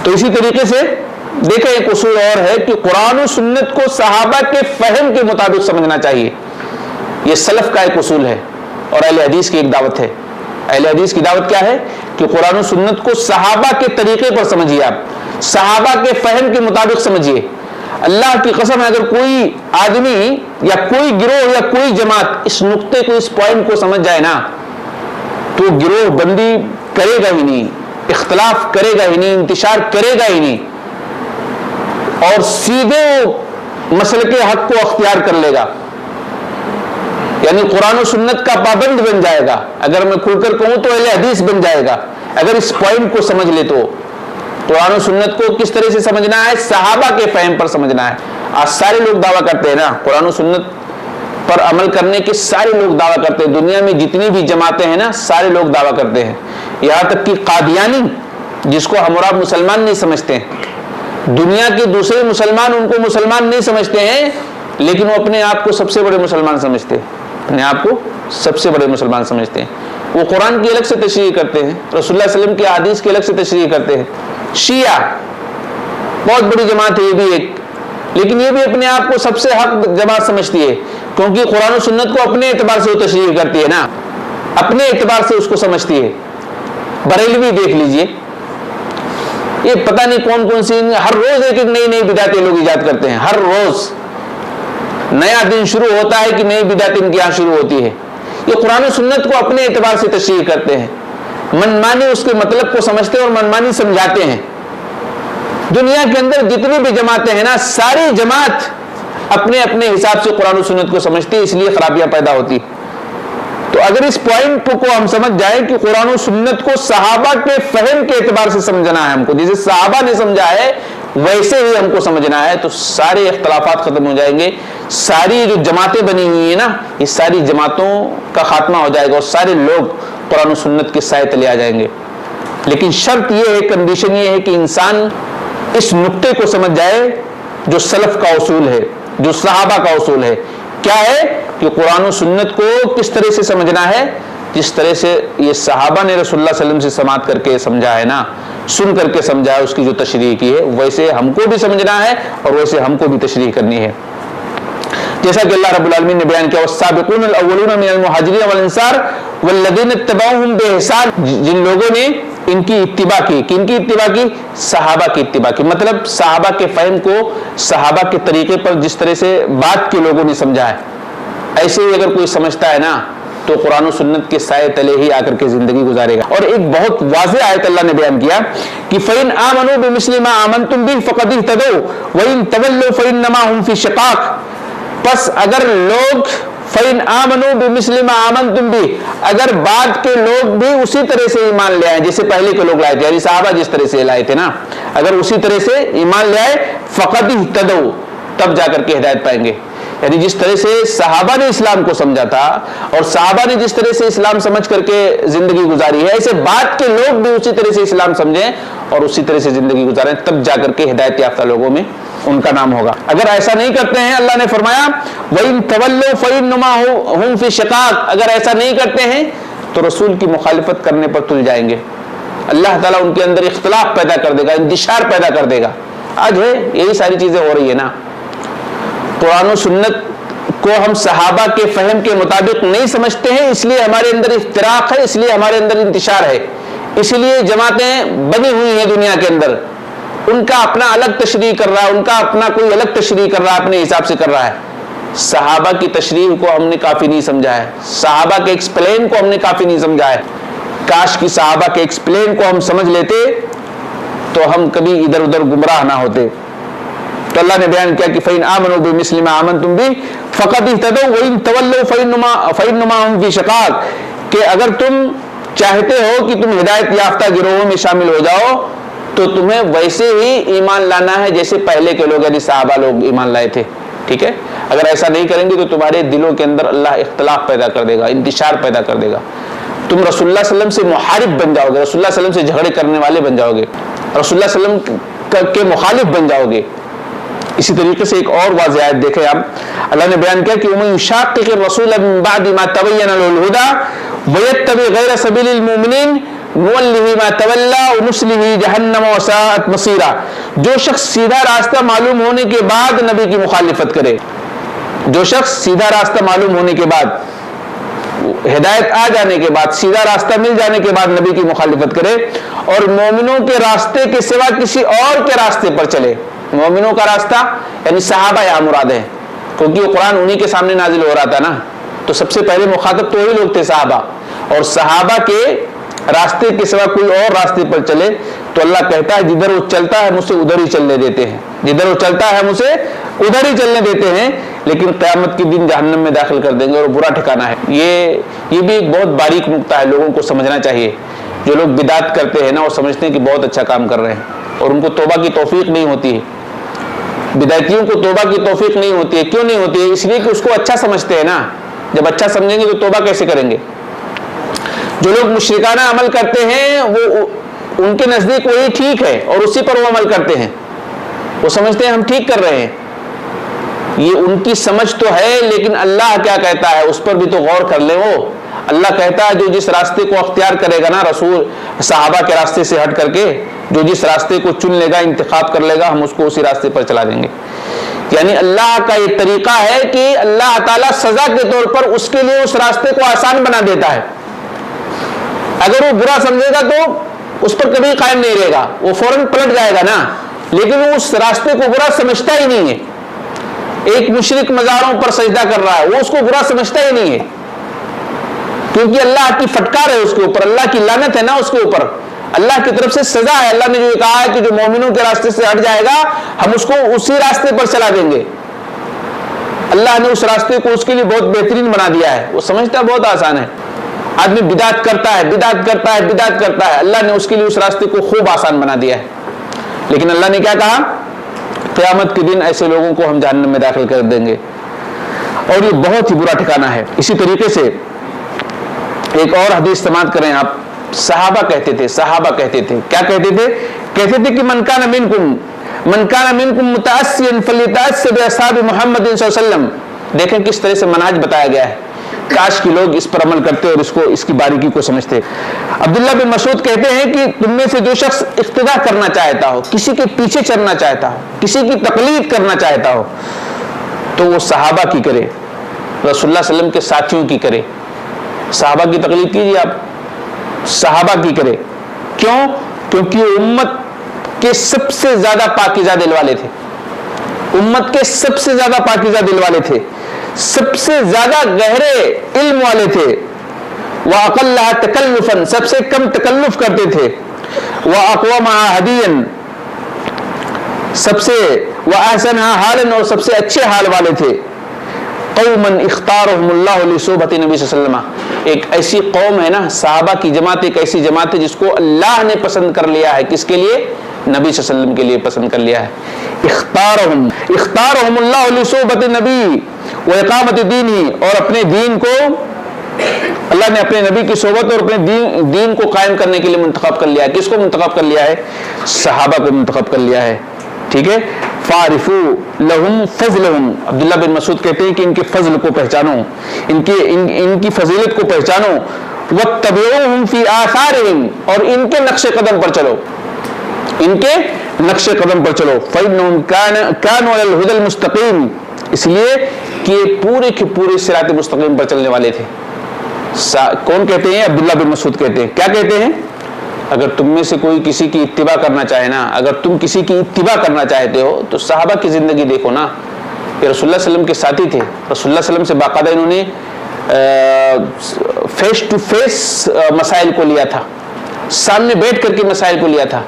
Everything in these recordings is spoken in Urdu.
تو اسی طریقے سے دیکھیں ایک اصول اور ہے کہ قرآن و سنت کو صحابہ کے فہم کے مطابق سمجھنا چاہیے. یہ سلف کا ایک اصول ہے اور اہل حدیث کی ایک دعوت ہے. اہل حدیث کی دعوت کیا ہے کہ قرآن و سنت کو صحابہ کے طریقے پر سمجھیے, آپ صحابہ کے فہم کے مطابق سمجھیے. اللہ کی قسم ہے اگر کوئی آدمی یا کوئی گروہ یا کوئی جماعت اس نقطے کو, اس پوائنٹ کو سمجھ جائے نا, تو گروہ بندی کرے گا ہی نہیں, اختلاف کرے گا ہی نہیں, انتشار کرے گا ہی نہیں, اور سیدھے مسلک حق کو اختیار کر لے گا, یعنی قرآن و سنت کا پابند بن جائے گا. اگر میں کھل کر کہوں تو اہل حدیث بن جائے گا اگر اس پوائنٹ کو سمجھ لے. تو قرآن و سنت کو کس طرح سے سمجھنا ہے؟ صحابہ کے فہم پر سمجھنا ہے. آج سارے لوگ دعویٰ کرتے ہیں نا, قرآن و سنت پر عمل کرنے کے سارے لوگ دعویٰ کرتے ہیں. دنیا میں جتنی بھی جماعتیں ہیں نا, سارے لوگ دعویٰ کرتے ہیں. یہاں تک کہ قادیانی, جس کو ہم اور آپ مسلمان نہیں سمجھتے ہیں, دنیا کے دوسرے مسلمان ان کو مسلمان نہیں سمجھتے ہیں, لیکن وہ اپنے آپ کو سب سے بڑے مسلمان سمجھتے ہیں. اپنے آپ کو سب سے بڑے مسلمان سمجھتے ہیں. وہ قرآن کی الگ سے تشریح کرتے ہیں, رسول اللہ علیہ وسلم کی حدیث کی الگ سے تشریح کرتے ہیں. شیعہ بہت بڑی جماعت ہے یہ بھی ایک, لیکن یہ بھی اپنے آپ کو سب سے حق جماعت سمجھتی ہے, کیونکہ قرآن و سنت کو اپنے اعتبار سے وہ تشریح کرتی ہے نا, اپنے اعتبار سے اس کو سمجھتی ہے. بریلوی دیکھ لیجئے, یہ پتہ نہیں کون کون سی, ہر روز ایک ایک نئی نئی بدعتیں لوگ ایجاد کرتے ہیں. ہر روز نیا دن شروع ہوتا ہے کہ نئی بدعت ان کے یہاں شروع ہوتی ہے. یہ قرآن و سنت کو اپنے اعتبار سے تشریح کرتے ہیں, منمانی اس کے مطلب کو سمجھتے ہیں اور منمانی سمجھاتے ہیں. دنیا کے اندر جتنی بھی جماعتیں ہیں نا, ساری جماعت اپنے اپنے حساب سے قرآن و سنت کو سمجھتی ہے, اس لیے خرابیاں پیدا ہوتی. تو اگر اس پوائنٹ کو ہم سمجھ جائیں کہ قرآن و سنت کو صحابہ کے فہم کے اعتبار سے سمجھنا ہے, ہم کو جیسے صحابہ نے سمجھا ہے ویسے ہی ہم کو سمجھنا ہے, تو سارے اختلافات ختم ہو جائیں گے. ساری جو جماعتیں بنی ہوئی ہیں نا, یہ ساری جماعتوں کا خاتمہ ہو جائے گا اور سارے لوگ قرآن و سنت کے سائے تلے آ جائیں گے. لیکن شرط یہ ہے, کنڈیشن یہ ہے کہ انسان اس نقطے کو سمجھ جائے جو سلف کا اصول ہے, جو صحابہ کا اصول ہے. کیا ہے کہ قرآن و سنت کو کس طرح سے سمجھنا ہے, جس طرح سے یہ صحابہ نے رسول اللہ صلی اللہ علیہ وسلم سے سماعت کر کے سمجھا ہے نا, سن کر کے سمجھا ہے, اس کی جو تشریح کی ہے, ویسے ہم کو بھی سمجھنا ہے اور ویسے ہم کو بھی تشریح کرنی ہے. جیسا کہ اللہ رب العالمین نے بیان کیا, والسابقون الاولون من المہاجرین والانصار والذین اتبعوہم بإحسان, جن لوگوں نے ان کی اتباع کی, کن کی اتباع کی؟ صحابہ کی اتباع کی. مطلب صحابہ کے فہم کو صحابہ کے طریقے پر جس طرح سے بعد کے لوگوں نے سمجھا ہے, ایسے ہی اگر کوئی سمجھتا ہے نا, تو قرآن و سنت کے سائے تلے ہی آ کر کے زندگی گزارے گا. اور ایک بہت واضح آیت اللہ نے بیان کیا کہ فَإِنْ آمَنُوا بِمِثْلِ مَا آمَنْتُمْ بِهِ فَقَدِ اهْتَدَوْا وَإِنْ تَوَلَّوْا فَإِنَّمَا هُمْ فِي شِقَاقٍ. پس اگر لوگ فَإِنْ آمَنُوا بِمِثْلِ مَا آمَنْتُمْ بِهِ, اگر بعد کے لوگ بھی اسی طرح سے ایمان لے آئے جیسے پہلے کے لوگ لائے تھے, یعنی صحابہ جس طرح سے لائے تھے نا, اگر اسی طرح سے ایمان لے آئے, فَقَدِ اهْتَدَوْا, تب جا کر کے ہدایت پائیں گے. یعنی جس طرح سے صحابہ نے اسلام کو سمجھا تھا اور صحابہ نے جس طرح سے اسلام سمجھ کر کے زندگی گزاری ہے, ایسے بعد کے لوگ بھی اسی طرح سے اسلام سمجھیں اور اسی طرح سے زندگی گزاریں, تب جا کر کے ہدایت یافتہ لوگوں میں ان کا نام ہوگا. اگر ایسا نہیں کرتے ہیں, اللہ نے فرمایا وَإِن تَوَلَّوْا فَإِنَّمَا هُمْ فِي شِقَاقٍ, اگر ایسا نہیں کرتے ہیں تو رسول کی مخالفت کرنے پر تل جائیں گے. اللہ تعالیٰ ان کے اندر اختلاف پیدا کر دے گا, انتشار پیدا کر دے گا. آج ہے یہی ساری چیزیں ہو رہی ہے نا. قرآن و سنت کو ہم صحابہ کے فہم کے مطابق نہیں سمجھتے ہیں, اس لیے ہمارے اندر افتراق ہے, اس لیے ہمارے اندر انتشار ہے, اس لیے جماعتیں بنی ہوئی ہیں دنیا کے اندر. ان کا اپنا الگ تشریح کر رہا ہے, ان کا اپنا کوئی الگ تشریح کر رہا ہے, اپنے حساب سے کر رہا ہے. صحابہ کی تشریح کو ہم نے کافی نہیں سمجھا ہے, صحابہ کے ایکسپلین کو ہم نے کافی نہیں سمجھا ہے. کاش کی صحابہ کے ایکسپلین کو ہم سمجھ لیتے تو ہم کبھی ادھر ادھر گمراہ نہ ہوتے. تو اللہ نے بیان کیا کہ فَإِنْ آمَنُوا بِمِثْلِ مَا آمَنْتُمْ بِهِ فَقَدِ اهْتَدَوْا وَإِنْ تَوَلَّوْا فَإِنَّمَا هُمْ فِي شِقَاقٍ, کہ اگر تم چاہتے ہو کہ تم ہدایت یافتہ گروہوں میں شامل ہو جاؤ تو تمہیں ویسے ہی ایمان لانا ہے جیسے پہلے کے لوگ یعنی صحابہ لوگ ایمان لائے تھے. ٹھیک ہے, اگر ایسا نہیں کریں گے تو تمہارے دلوں کے اندر اللہ اختلاف پیدا کر دے گا, انتشار پیدا کر دے گا. تم رسول اللہ صلی اللہ علیہ وسلم سے محارب بن جاؤ گے, رسول اللہ صلی اللہ علیہ وسلم سے جھگڑے کرنے والے بن جاؤ گے, رسول اللہ صلی اللہ علیہ وسلم کے مخالف بن جاؤ گے. اسی طریقے سے ایک اور واضح آیت دیکھیں آپ, اللہ نے بیان کیا کہ وَمَن يُشَاقِقِ الرَّسُولَ مِن بَعْدِ مَا تَبَيَّنَ لَهُ الْهُدَىٰ وَيَتَّبِعْ غَيْرَ سَبِيلِ الْمُؤْمِنِينَ نولہ ما تولی ونصلہ جہنم وساءت مصیرا. جو شخص سیدھا راستہ معلوم ہونے کے بعد نبی کی مخالفت کرے، جو شخص سیدھا راستہ معلوم ہونے کے بعد، ہدایت آ جانے کے بعد، سیدھا راستہ مل جانے کے بعد نبی کی مخالفت کرے اور مومنوں کے راستے کے سوا کسی اور کے راستے پر چلے. مومنوں کا راستہ یعنی صحابہ یہاں مراد ہے، کیونکہ یہ قرآن انہی کے سامنے نازل ہو رہا تھا نا، تو سب سے پہلے مخاطب تو وہی لوگ تھے صحابہ. اور صحابہ کے راستے کے سوا کوئی اور راستے پر چلے تو اللہ کہتا ہے جدھر وہ چلتا ہے مجھے ادھر ہی چلنے دیتے ہیں، جدھر وہ چلتا ہے مجھے ادھر ہی چلنے دیتے ہیں، لیکن قیامت کے دن جہنم میں داخل کر دیں گے اور برا ٹھکانہ ہے. یہ بھی ایک بہت باریک نقطہ ہے، لوگوں کو سمجھنا چاہیے. جو لوگ بدعت کرتے ہیں نا، وہ سمجھتے ہیں کہ بہت اچھا کام کر رہے ہیں اور ان کو توبہ کی توفیق نہیں ہوتی ہے. بدعتیوں کو توبہ کی توفیق نہیں ہوتی ہے. کیوں نہیں ہوتی ہے؟ اس لیے کہ اس کو اچھا سمجھتے ہیں نا. جب اچھا سمجھیں گے تو توبہ کیسے کریں گے؟ جو لوگ مشرکانہ عمل کرتے ہیں وہ ان کے نزدیک وہی ٹھیک ہے اور اسی پر وہ عمل کرتے ہیں. وہ سمجھتے ہیں ہم ٹھیک کر رہے ہیں. یہ ان کی سمجھ تو ہے، لیکن اللہ کیا کہتا ہے اس پر بھی تو غور کر لیں. وہ اللہ کہتا ہے جو جس راستے کو اختیار کرے گا نا، رسول صحابہ کے راستے سے ہٹ کر کے جو جس راستے کو چن لے گا، انتخاب کر لے گا، ہم اس کو اسی راستے پر چلا دیں گے. یعنی اللہ کا یہ طریقہ ہے کہ اللہ تعالیٰ سزا کے طور پر اس کے لیے اس راستے کو آسان بنا دیتا ہے. اگر وہ برا سمجھے گا تو اس پر کبھی قائم نہیں رہے گا، وہ فوراً پلٹ جائے گا نا. لیکن وہ اس راستے کو برا سمجھتا ہی نہیں ہے. ایک مشرک مزاروں پر سجدہ کر رہا ہے، وہ اس کو برا سمجھتا ہی نہیں ہے، کیونکہ اللہ کی پھٹکار ہے اس کے اوپر، اللہ کی لعنت ہے نا اس کے اوپر، اللہ کی طرف سے سزا ہے. اللہ نے جو کہا ہے کہ جو مومنوں کے راستے سے ہٹ جائے گا ہم اس کو اسی راستے پر چلا دیں گے. اللہ نے اس راستے کو اس کے لیے بہت بہترین بنا دیا ہے. وہ سمجھتا بہت آسان ہے. آدمی بدعت کرتا ہے، بدعت کرتا ہے، بدعت کرتا ہے، اللہ نے اس کے لیے اس راستے کو خوب آسان بنا دیا ہے. لیکن اللہ نے کیا کہا؟ قیامت کے دن ایسے لوگوں کو ہم جہنم میں داخل کر دیں گے اور یہ بہت ہی برا ٹھکانہ ہے. اسی طریقے سے ایک اور حدیث سماعت کریں آپ. صحابہ کہتے تھے کیا کہتے تھے؟ کہتے تھے کہ من کان منکم متأسیا فلیتأسی باصحاب محمد صلی اللہ علیہ وسلم. دیکھیں کس طرح سے منہج بتایا گیا ہے. کاش کی لوگ اس پر عمل کرتے اور اس کی باریکی کو سمجھتے. عبداللہ بن مسعود کہتے ہیں کہ تم میں سے جو شخص اقتداء کرنا چاہتا ہو، کسی کے پیچھے چلنا چاہتا ہو، کسی کی تقلید کرنا چاہتا ہو، تو وہ صحابہ کی کرے، رسول اللہ صلی اللہ علیہ وسلم کے ساتھیوں کی کرے. صحابہ کی تقلید کیجیے آپ، صحابہ کی کرے. کیوں؟ کیونکہ وہ امت کے سب سے زیادہ پاکیزہ دل والے تھے. امت کے سب سے زیادہ پاکیزہ دل والے تھے، سب سے زیادہ گہرے علم والے تھے. وَأَقَلَّهَا تَكَلُّفًا، سب سے کم تکلف کرتے تھے. وَأَقْوَمَهَا هَدِيًّا، سب سے وَأَحْسَنَهَا حَالًا، اور سب سے اچھے حال والے تھے. قَوْمًا اخْتَارَهُمُ اللَّهُ لِصُحْبَةِ نبی صلی اللہ علیہ وسلم. ایک ایسی قوم ہے نا، صحابہ کی جماعت ایک ایسی جماعت ہے جس کو اللہ نے پسند کر لیا ہے. کس کے لیے؟ نبی صلی اللہ علیہ وسلم کے لیے پسند کر لیا ہے. اختارهم اللہ لصحبۃ نبی واقامت دینی، اور اپنے دین کو اللہ نے اپنے نبی کی صحبت اور اپنے دین کو قائم کرنے کے لیے منتخب کر لیا ہے. کس کو منتخب کر لیا ہے؟ صحابہ کو منتخب کر لیا ہے. ٹھیک ہے. فَعْرِفُوا لَهُمْ فَضْلَهُمْ. عبداللہ بن مسعود کہتے ہیں کہ ان کے فضل کو پہچانو، ان کی فضیلت کو پہچانو. وَاتَّبِعُوهُمْ فِي آثَارِهِمْ، اور ان کے نقش قدم پر چلو، ان کے نقش قدم پر چلو. فَإِنَّهُمْ كَانُوا عَلَى الْهُدَى الْمُسْتَقِيمِ، اس لیے کہ یہ پورے کے پورے صراط مستقیم پر چلنے والے تھے. کون کہتے ہیں؟ عبداللہ بن مسعود کہتے ہیں. کیا کہتے ہیں؟ اگر تم میں سے کوئی کسی کی اتباع کرنا چاہے نا، اگر تم کسی کی اتباع کرنا چاہتے ہو تو صحابہ کی زندگی دیکھو نا. یہ رسول اللہ صلی اللہ علیہ وسلم کے ساتھی تھے. رسول اللہ صلی اللہ علیہ وسلم سے باقاعدہ انہوں نے فیس ٹو فیس مسائل کو لیا تھا، سامنے بیٹھ کر کے مسائل کو لیا تھا.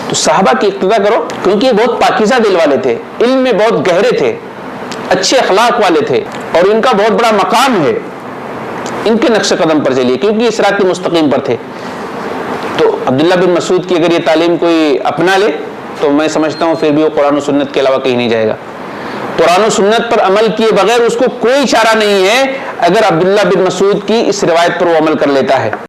تو صحابہ کی اقتداء کرو، کیونکہ یہ بہت پاکیزہ دل والے تھے، علم میں بہت گہرے تھے، اچھے اخلاق والے تھے، اور ان کا بہت بڑا مقام ہے. ان کے نقش قدم پر چلیے، کیونکہ یہ صراط مستقیم پر تھے. تو عبداللہ بن مسعود کی اگر یہ تعلیم کوئی اپنا لے تو میں سمجھتا ہوں پھر بھی وہ قرآن و سنت کے علاوہ کہیں نہیں جائے گا. قرآن و سنت پر عمل کیے بغیر اس کو کوئی چارہ نہیں ہے اگر عبداللہ بن مسعود کی اس روایت پر وہ عمل کر لیتا ہے.